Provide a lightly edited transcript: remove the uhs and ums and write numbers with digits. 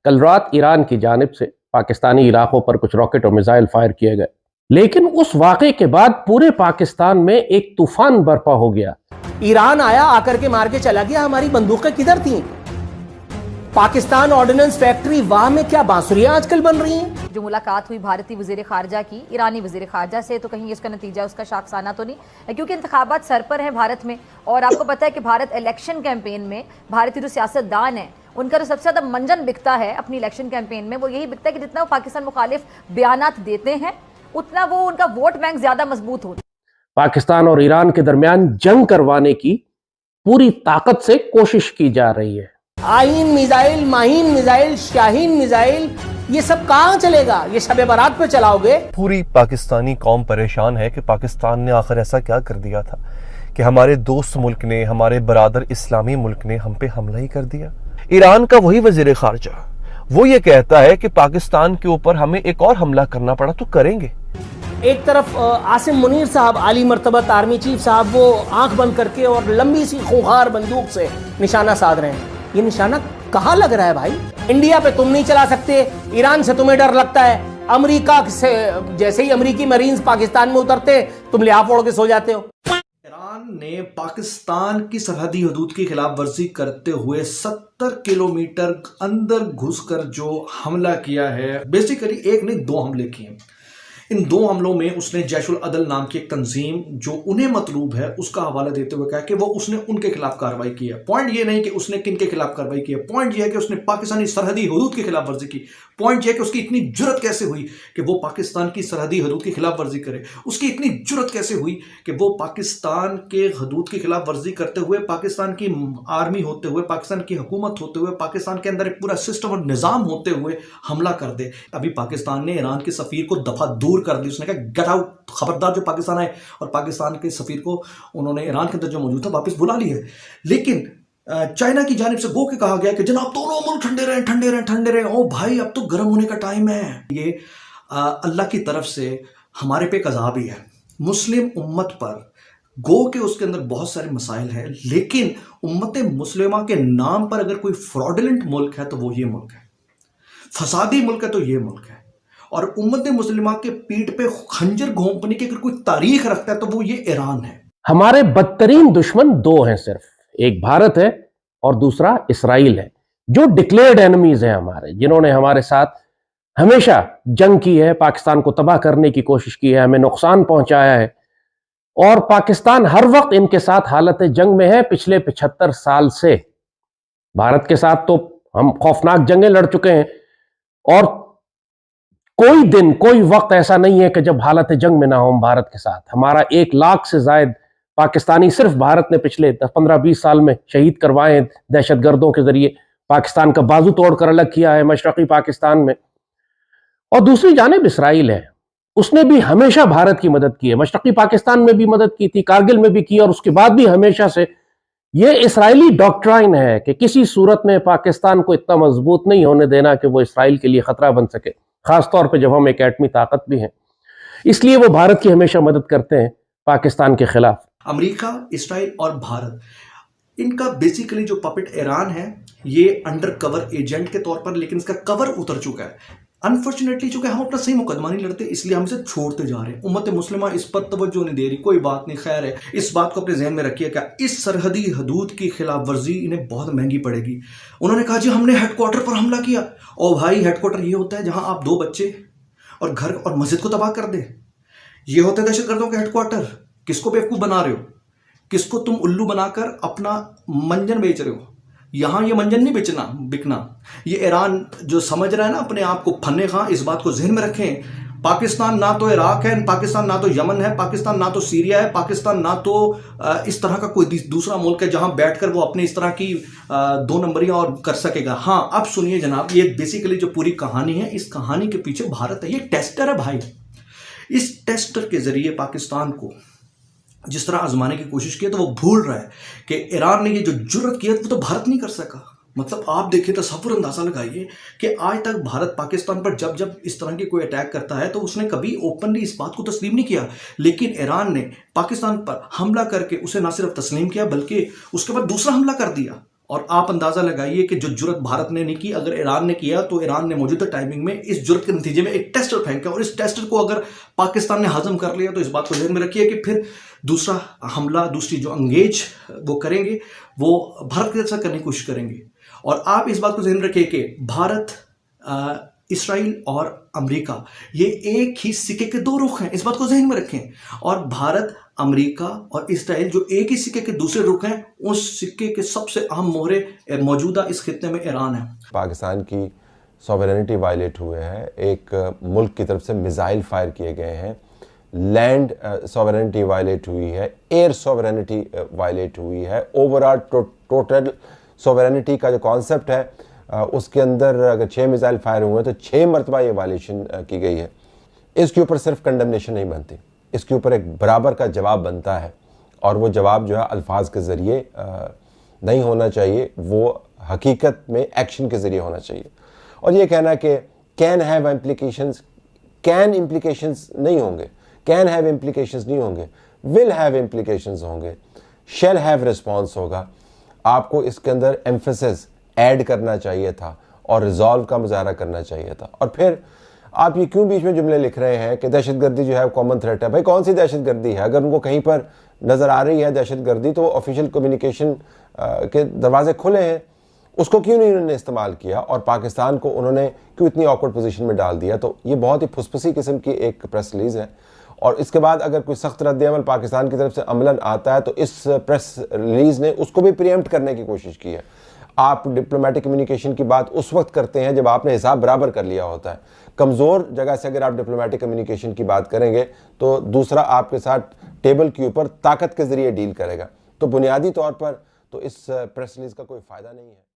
कल रात ईरान की जानिब से पाकिस्तानी इलाकों पर कुछ रॉकेट और मिसाइल फायर किए गए, लेकिन उस वाक़े के बाद पूरे पाकिस्तान में एक तूफान बर्पा हो गया। ईरान आया, आकर के मार के चला गया। हमारी बंदूकें किधर थी? पाकिस्तान ऑर्डिनेंस फैक्ट्री, वहां में क्या बांसुरियां आजकल बन रही हैं। जो मुलाकात हुई भारतीय वजीर खारजा की ईरानी वजीर खारजा से, तो कहीं इसका नतीजा उसका शाखसाना तो नहीं है, क्योंकि इंतखाबात सर पर हैं भारत में। और आपको पता है कि भारत इलेक्शन कैंपेन में, भारतीय जो सियासतदान है उनका जो सबसे ज्यादा मंजन बिकता है अपनी इलेक्शन कैंपेन में, वो यही बिकता है कि जितना वो पाकिस्तान मुखालिफ बयानात देते हैं उतना वो उनका वोट बैंक ज्यादा मजबूत होता है। पाकिस्तान और ईरान के दरमियान जंग करवाने की पूरी ताकत से कोशिश की जा रही है। आइन missile, Maheen missile, Shaheen missile, ये सब कहां चलेगा? ये शब बारात पे चलाओगे? पूरी पाकिस्तानी कौम परेशान है कि पाकिस्तान ने आखिर ऐसा क्या कर दिया था कि हमारे दोस्त मुल्क ने, हमारे बरादर इस्लामी मुल्क ने हम पे हमला ही कर दिया। ईरान का वही वजीर खारजा, वो ये कहता है कि पाकिस्तान के ऊपर हमें एक और हमला करना पड़ा तो करेंगे। एक तरफ आसिम मुनीर साहब, आली मर्तबत आर्मी चीफ साहब, वो आंख बंद करके और लंबी सी खूंखार बंदूक से निशाना साध रहे हैं। ये निशाना कहां लग रहा है भाई? इंडिया पे तुम नहीं चला सकते, ईरान से तुम्हें डर लगता है, अमेरिका से जैसे ही अमेरिकी मरीन्स पाकिस्तान में उतरते तुम लिहाफ ओढ़ के सो जाते हो। ईरान ने पाकिस्तान की सरहदी हदूद की खिलाफ वर्जी करते हुए 70 किलोमीटर अंदर घुसकर जो हमला किया है, बेसिकली एक नहीं दो हमले किए। इन दो हमलों में उसने जैशुल अदल नाम की एक तंजीम जो उन्हें मतलूब है उसका हवाला देते हुए कहा कि वो उसने उनके खिलाफ कार्रवाई की है। पॉइंट ये नहीं कि उसने किन के खिलाफ कार्रवाई की है, पॉइंट ये है कि उसने पाकिस्तानी सरहदी हदूद की खिलाफ वर्जी की। पॉइंट ये है कि उसकी इतनी जुर्रत कैसे हुई कि वो पाकिस्तान की सरहदी हदूद की खिलाफ वर्जी करे। उसकी इतनी जुर्रत कैसे हुई कि वो पाकिस्तान के हदूद की खिलाफ वर्जी करते हुए, पाकिस्तान की आर्मी होते हुए, पाकिस्तान की हुकूमत होते हुए, पाकिस्तान के अंदर एक पूरा सिस्टम और निज़ाम होते हुए हमला कर दे। अभी पाकिस्तान ने ईरान के सफ़ीर को दफा दूर कर दी। उसने कहा गेट आउट, खबरदार जो पाकिस्तान आए, और पाकिस्तान के सफ़ीर को उन्होंने ईरान के अंदर जो मौजूद था वापस बुला लिया है। लेकिन चाइना की जानिब से गो के कहा गया कि जनाब दोनों मुल्क ठंडे रहें, ठंडे रहें, ठंडे रहें। ओ भाई, अब तो गर्म होने का टाइम है। ये अल्लाह की तरफ से हमारे पे एक अज़ाब ही है। मुस्लिम उम्मत पर गो के उसके अंदर बहुत सारे मसाइल हैं, लेकिन उम्मत मुस्लिमा के नाम पर अगर कोई फ्रॉडलेंट मुल्क है तो वो ये मुल्क है, फसादी मुल्क है तो ये मुल्क है। और उम्मत मुस्लिमा के पीठ पे खंजर घोंपने की अगर कोई तारीख रखता है तो वो ये ईरान है। हमारे बदतरीन दुश्मन दो हैं सिर्फ, एक भारत है और दूसरा इसराइल है, जो डिक्लेयर्ड एनिमीज हैं हमारे, जिन्होंने हमारे साथ हमेशा जंग की है, पाकिस्तान को तबाह करने की कोशिश की है, हमें नुकसान पहुंचाया है। और पाकिस्तान हर वक्त इनके साथ हालत जंग में है पिछले 75 साल से। भारत के साथ तो हम खौफनाक जंगें लड़ चुके हैं, और कोई दिन, कोई वक्त ऐसा नहीं है कि जब हालत जंग में ना हो हम भारत के साथ। हमारा 1 लाख से जायद पाकिस्तानी सिर्फ भारत ने पिछले 15-20 साल में शहीद करवाए हैं दहशतगर्दों के जरिए। पाकिस्तान का बाजू तोड़कर अलग किया है मशरकी पाकिस्तान में। और दूसरी जानिब इसराइल है, उसने भी हमेशा भारत की मदद की है, मशरकी पाकिस्तान में भी मदद की थी, कारगिल में भी की, और उसके बाद भी हमेशा से ये इसराइली डॉक्ट्राइन है कि किसी सूरत में पाकिस्तान को इतना मजबूत नहीं होने देना कि वो इसराइल के लिए खतरा बन सके, खासतौर पर जब हम एक एटमी ताकत भी हैं। इसलिए वो भारत की हमेशा मदद करते हैं पाकिस्तान के खिलाफ। अमेरिका, इसराइल और भारत, इनका बेसिकली जो पपेट ईरान है, ये अंडर कवर एजेंट के तौर पर, लेकिन इसका कवर उतर चुका है। अनफॉर्चुनेटली चूंकि हम अपना सही मुकदमा नहीं लड़ते, इसलिए हम इसे छोड़ते जा रहे हैं। उम्मत मुस्लिमा इस पर तवज्जो नहीं दे रही। कोई बात नहीं, खैर है। इस बात को अपने जहन में रखिए कि इस सरहदी हदूद की खिलाफ वर्जी इन्हें बहुत महंगी पड़ेगी। उन्होंने कहा जी हमने हेडक्वार्टर पर हमला किया। और भाई, हेडक्वार्टर ये होता है जहां आप 2 बच्चे और घर और मस्जिद को तबाह कर दे। ये होते हैं दहशतगर्दों के हेडक्वार्टर। किसको बेवकूफ़ बना रहे हो? किसको तुम उल्लू बनाकर अपना मंजन बेच रहे हो? यहां ये मंजन नहीं बिकना। ये ईरान जो समझ रहा है ना अपने आप को फन्ने खां, इस बात को जहन में रखें। पाकिस्तान ना तो इराक है, पाकिस्तान ना तो यमन है, पाकिस्तान ना तो सीरिया है, पाकिस्तान ना तो इस तरह का कोई दूसरा मुल्क है जहां बैठकर वो अपने इस तरह की 2 नंबरियां और कर सकेगा। हाँ, अब सुनिए जनाब, ये बेसिकली जो पूरी कहानी है, इस कहानी के पीछे भारत है। ये टेस्टर है भाई। इस टेस्टर के जरिए पाकिस्तान को जिस तरह आजमाने की कोशिश की है, तो वो भूल रहा है कि ईरान ने ये जो जुर्रत की है वो तो भारत नहीं कर सका। मतलब आप देखिए, तसव्वुर अंदाजा लगाइए कि आज तक भारत पाकिस्तान पर जब जब इस तरह की कोई अटैक करता है तो उसने कभी ओपनली इस बात को तस्लीम नहीं किया, लेकिन ईरान ने पाकिस्तान पर हमला करके उसे ना सिर्फ तस्लीम किया बल्कि उसके बाद दूसरा हमला कर दिया। और आप अंदाजा लगाइए कि जो जुर्रत भारत ने नहीं की, अगर ईरान ने किया तो ईरान ने मौजूदा टाइमिंग में इस जुर्रत के नतीजे में एक टेस्टर फेंका, और इस टेस्टर को अगर पाकिस्तान ने हजम कर लिया तो इस बात को ध्यान में रखिए कि फिर दूसरा हमला, दूसरी जो अंगेज वो करेंगे, वो भारत के साथ करने की कोशिश करेंगे। और आप इस बात को ध्यान में रखिए कि भारत, इसराइल और अमेरिका ये एक ही सिक्के के दो रुख हैं, इस बात को ध्यान में रखें। और भारत, अमेरिका और इसराइल जो एक ही सिक्के के दूसरे रुख हैं, उस सिक्के के सबसे अहम मोहरे मौजूदा इस खित्ते में ईरान है। पाकिस्तान की सॉवरेनिटी वायलेट हुए हैं, एक मुल्क की तरफ से मिसाइल फायर किए गए हैं, लैंड सॉवरेनिटी वायलेट हुई है, एयर सॉवरेनिटी वायलेट हुई है, ओवरऑल टोटल सॉवरेनिटी का जो कॉन्सेप्ट है उसके अंदर अगर 6 मिसाइल फायर हुए तो 6 मरतबा ये वायलेशन की गई है। इसके ऊपर सिर्फ कंडेमनेशन नहीं बनती, इसके ऊपर एक बराबर का जवाब बनता है, और वो जवाब जो है अल्फाज के ज़रिए नहीं होना चाहिए, वो हकीकत में एक्शन के ज़रिए होना चाहिए। और ये कहना कि can have implications, can implications नहीं होंगे, कैन हैव इम्प्लीकेशंस नहीं होंगे, विल हैव इम्प्लीकेशंस होंगे, शैल हैव रिस्पॉन्स होगा। आपको इसके अंदर एम्फेसिस ऐड करना चाहिए था और रिजॉल्व का मुजाहरा करना चाहिए था। और फिर आप ये क्यों बीच में जुमले लिख रहे हैं कि दहशतगर्दी जो है कॉमन थ्रेट है? भाई कौन सी दहशतगर्दी है? अगर उनको कहीं पर नज़र आ रही है दहशतगर्दी तो ऑफिशियल कम्युनिकेशन के दरवाजे खुले हैं, उसको क्यों नहीं उन्होंने इस्तेमाल किया और पाकिस्तान को उन्होंने क्यों इतनी ऑकवर्ड पोजीशन में डाल दिया? तो ये बहुत ही फुसफुसी किस्म की एक प्रेस रिलीज़ है। और इसके बाद अगर कोई सख्त रद्द-ए-अमल पाकिस्तान की तरफ से अमलन आता है तो इस प्रेस रिलीज़ ने उसको भी प्रीएम्प्ट करने की कोशिश की है। आप डिप्लोमेटिक कम्युनिकेशन की बात उस वक्त करते हैं जब आपने हिसाब बराबर कर लिया होता है। कमज़ोर जगह से अगर आप डिप्लोमेटिक कम्युनिकेशन की बात करेंगे तो दूसरा आपके साथ टेबल के ऊपर ताकत के ज़रिए डील करेगा। तो बुनियादी तौर पर तो इस प्रेस रिलीज़ का कोई फ़ायदा नहीं है।